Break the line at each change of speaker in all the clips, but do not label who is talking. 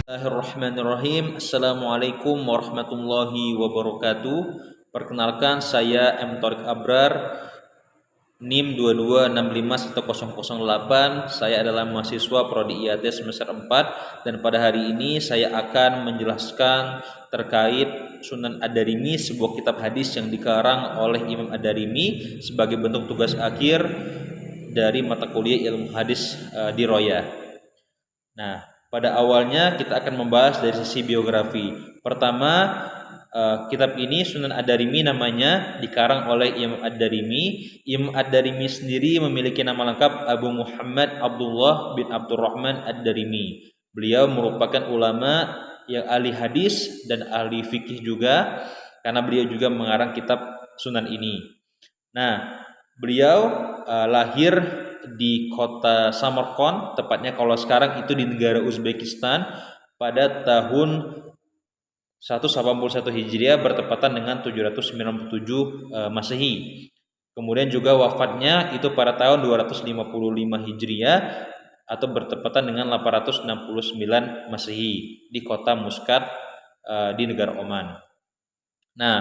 Bismillahirrahmanirrahim. Assalamualaikum warahmatullahi wabarakatuh. Perkenalkan, saya M. Thorik Abrar, NIM 22651008. Saya adalah mahasiswa Prodi IAT semester 4 dan pada hari ini saya akan menjelaskan terkait Sunan Ad-Darimi, sebuah kitab hadis yang dikarang oleh Imam Ad-Darimi sebagai bentuk tugas akhir dari mata kuliah ilmu hadis di Roya. Nah, pada awalnya kita akan membahas dari sisi biografi. Pertama, kitab ini Sunan Ad-Darimi namanya, dikarang oleh Imam Ad-Darimi. Imam Ad-Darimi sendiri memiliki nama lengkap Abu Muhammad Abdullah bin Abdurrahman Ad-Darimi. Beliau merupakan ulama yang ahli hadis dan ahli fikih juga, karena beliau juga mengarang kitab Sunan ini. Nah, beliau lahir di kota Samarkand, tepatnya kalau sekarang itu di negara Uzbekistan, pada tahun 181 Hijriah bertepatan dengan 797 Masehi. Kemudian juga wafatnya itu pada tahun 255 Hijriah atau bertepatan dengan 869 Masehi di kota Muscat di negara Oman. Nah,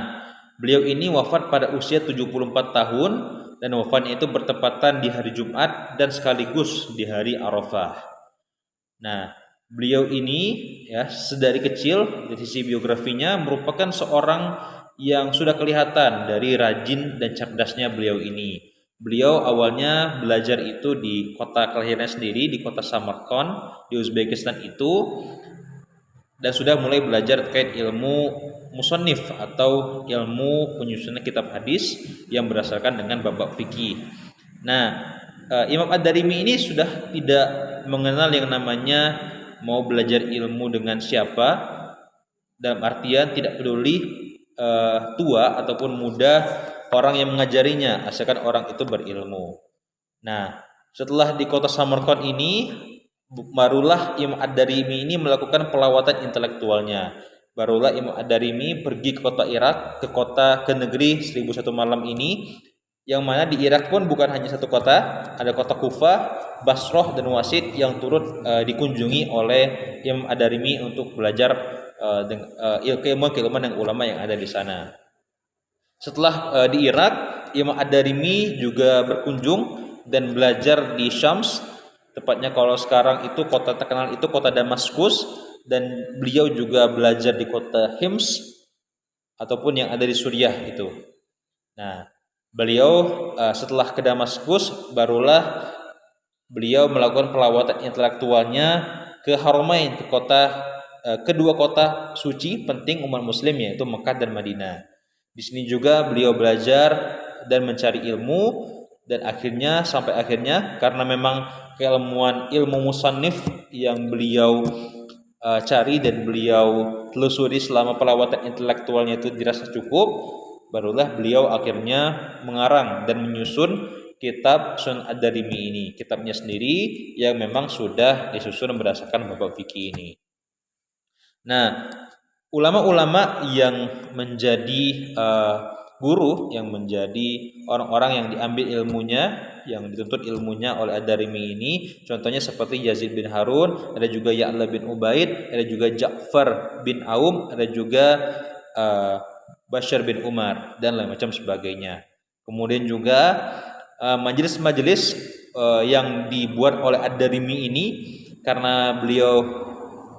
beliau ini wafat pada usia 74 tahun dan wafatnya itu bertepatan di hari Jumat dan sekaligus di hari Arafah. Nah, beliau ini ya sedari kecil dari sisi biografinya merupakan seorang yang sudah kelihatan dari rajin dan cerdasnya beliau ini. Beliau awalnya belajar itu di kota kelahirannya sendiri, di kota Samarkand di Uzbekistan itu, dan sudah mulai belajar terkait ilmu musannif atau ilmu penyusunan kitab hadis yang berdasarkan dengan bab fikih. Nah, Imam Ad-Darimi ini sudah tidak mengenal yang namanya mau belajar ilmu dengan siapa, dalam artian tidak peduli tua ataupun muda orang yang mengajarinya, asalkan orang itu berilmu. Nah, setelah di kota Samarkand ini, barulah Imam Ad-Darimi ini melakukan pelawatan intelektualnya. Barulah Imam Ad-Darimi pergi ke kota Irak, ke negeri 1001 malam ini, yang mana di Irak pun bukan hanya satu kota, ada kota Kufah, Basrah dan Wasit yang turut dikunjungi oleh Imam Ad-Darimi untuk belajar keilmuan ulama yang ada di sana. Setelah di Irak, Imam Ad-Darimi juga berkunjung dan belajar di Syams, tepatnya kalau sekarang itu kota terkenal itu kota Damaskus, dan beliau juga belajar di kota Hims ataupun yang ada di Suriah itu. Nah, beliau setelah ke Damaskus barulah beliau melakukan pelawatan intelektualnya ke Haramain, ke kedua kota suci penting umat muslim, yaitu Mekah dan Madinah. Di sini juga beliau belajar dan mencari ilmu, dan sampai akhirnya karena memang keilmuan ilmu musannif yang beliau cari dan beliau telusuri selama pelawatan intelektualnya itu dirasa cukup, barulah beliau akhirnya mengarang dan menyusun kitab Sunan Ad-Darimi ini, kitabnya sendiri yang memang sudah disusun berdasarkan bab fikih ini. Nah, ulama-ulama yang menjadi guru, yang menjadi orang-orang yang diambil ilmunya, yang dituntut ilmunya oleh Ad-Darimi ini, contohnya seperti Yazid bin Harun, ada juga Ya'la bin Ubaid, ada juga Ja'far bin Aum, ada juga Bashar bin Umar dan lain macam sebagainya. Kemudian juga majelis-majelis yang dibuat oleh Ad-Darimi ini, karena beliau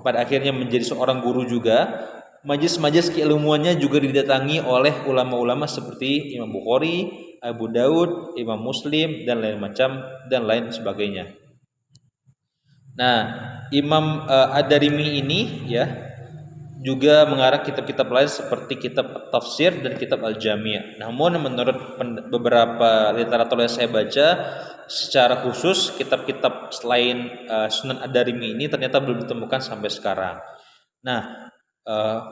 pada akhirnya menjadi seorang guru juga, majelis-majelis keilmuannya juga didatangi oleh ulama-ulama seperti Imam Bukhari, Abu Daud, Imam Muslim dan lain sebagainya. Nah, Imam Ad-Darimi ini ya juga mengarang kitab-kitab lain seperti kitab Tafsir dan kitab Al-Jami'. Namun menurut beberapa literatur yang saya baca, secara khusus kitab-kitab selain Sunan Ad-Darimi ini ternyata belum ditemukan sampai sekarang. Nah,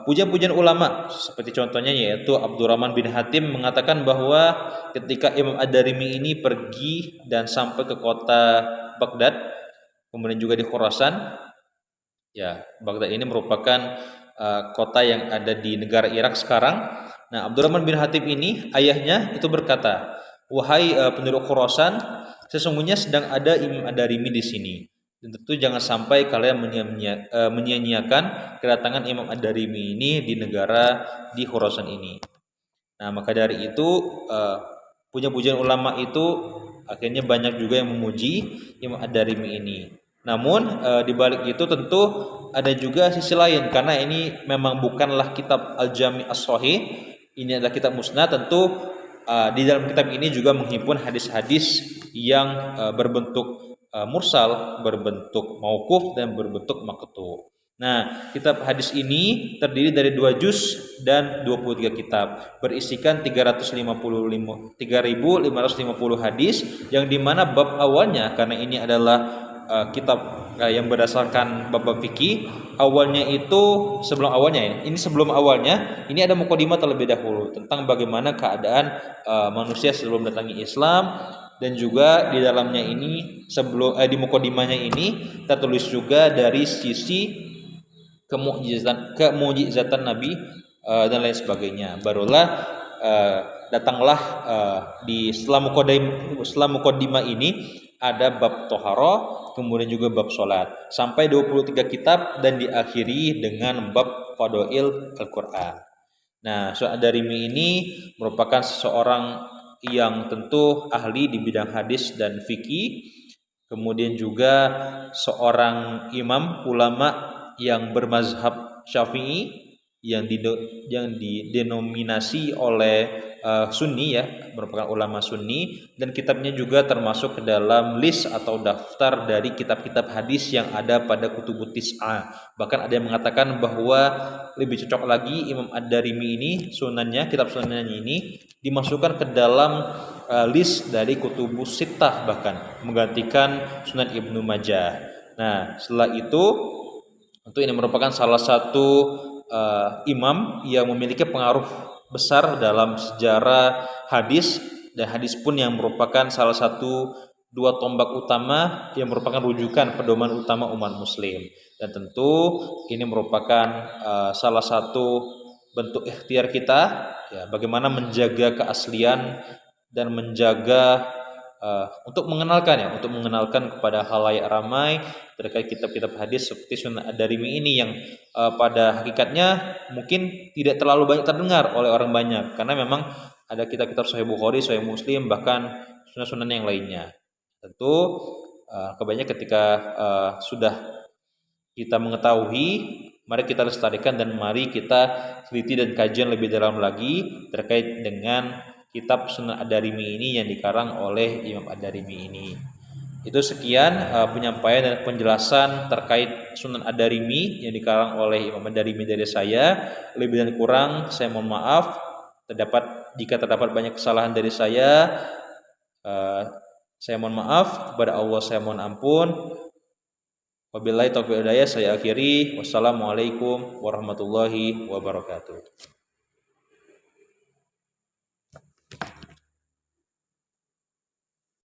pujian-pujian ulama seperti contohnya yaitu Abdurrahman bin Hatim mengatakan bahwa ketika Imam Ad-Darimi ini pergi dan sampai ke kota Baghdad, kemudian juga di Khurasan, ya Baghdad ini merupakan kota yang ada di negara Irak sekarang. Nah, Abdurrahman bin Hatim ini ayahnya itu berkata, "Wahai penduduk Khurasan, sesungguhnya sedang ada Imam Ad-Darimi di sini. Dan tentu jangan sampai kalian menyia-nyiakan kedatangan Imam Ad-Darimi ini di negara di Khurasan ini. Nah, maka dari itu pujian ulama itu akhirnya banyak juga yang memuji Imam Ad-Darimi ini. Namun di balik itu tentu ada juga sisi lain, karena ini memang bukanlah kitab Al-Jami' As-Shahih, ini adalah kitab musnad. Tentu di dalam kitab ini juga menghimpun hadis-hadis yang berbentuk mursal, berbentuk mauquf dan berbentuk maqtu'. Nah, kitab hadis ini terdiri dari 2 juz dan 23 kitab, berisikan 355 hadis, yang dimana bab awalnya, karena ini adalah kitab yang berdasarkan bab-bab fikih, awalnya itu sebelum awalnya ini ada mukadimah terlebih dahulu tentang bagaimana keadaan manusia sebelum datangi Islam. Dan juga di dalamnya ini di mukadimahnya ini tertulis juga dari sisi kemujizatan Nabi dan lain sebagainya. Barulah datanglah di setelah mukadimah ini ada bab toharo, kemudian juga bab sholat, sampai 23 kitab dan diakhiri dengan bab fadail Al-Quran. Nah, Syekh Ad-Darimi ini merupakan seseorang yang tentu ahli di bidang hadis dan fikih, kemudian juga seorang imam ulama yang bermazhab Syafi'i yang didenominasi oleh Sunni, ya, merupakan ulama Sunni, dan kitabnya juga termasuk ke dalam list atau daftar dari kitab-kitab hadis yang ada pada Kutubut Tis'ah. Bahkan ada yang mengatakan bahwa lebih cocok lagi Imam Ad-Darimi ini kitab sunannya ini dimasukkan ke dalam list dari Kutubus Sittah, bahkan menggantikan Sunan Ibnu Majah. Nah, setelah itu tentu ini merupakan salah satu imam yang memiliki pengaruh besar dalam sejarah hadis, dan hadis pun yang merupakan salah satu 2 tombak utama yang merupakan rujukan pedoman utama umat muslim. Dan tentu ini merupakan salah satu bentuk ikhtiar kita, ya, bagaimana menjaga keaslian dan menjaga untuk mengenalkan kepada halayak ramai terkait kitab-kitab hadis seperti Sunan Ad-Darimi ini, yang pada hakikatnya mungkin tidak terlalu banyak terdengar oleh orang banyak, karena memang ada kitab-kitab Sahih Bukhari, Sahih Muslim, bahkan sunan-sunan yang lainnya. Tentu kebanyakan ketika sudah kita mengetahui, mari kita lestarikan dan mari kita teliti dan kajian lebih dalam lagi terkait dengan kitab Sunan Ad-Darimi ini yang dikarang oleh Imam Ad-Darimi ini. Itu sekian penyampaian dan penjelasan terkait Sunan Ad-Darimi yang dikarang oleh Imam Ad-Darimi dari saya. Lebih dan kurang saya mohon maaf. Jika terdapat banyak kesalahan dari saya mohon maaf. Kepada Allah saya mohon ampun. Wabillahi taufiq wal hidayah, saya akhiri. Wassalamualaikum warahmatullahi wabarakatuh.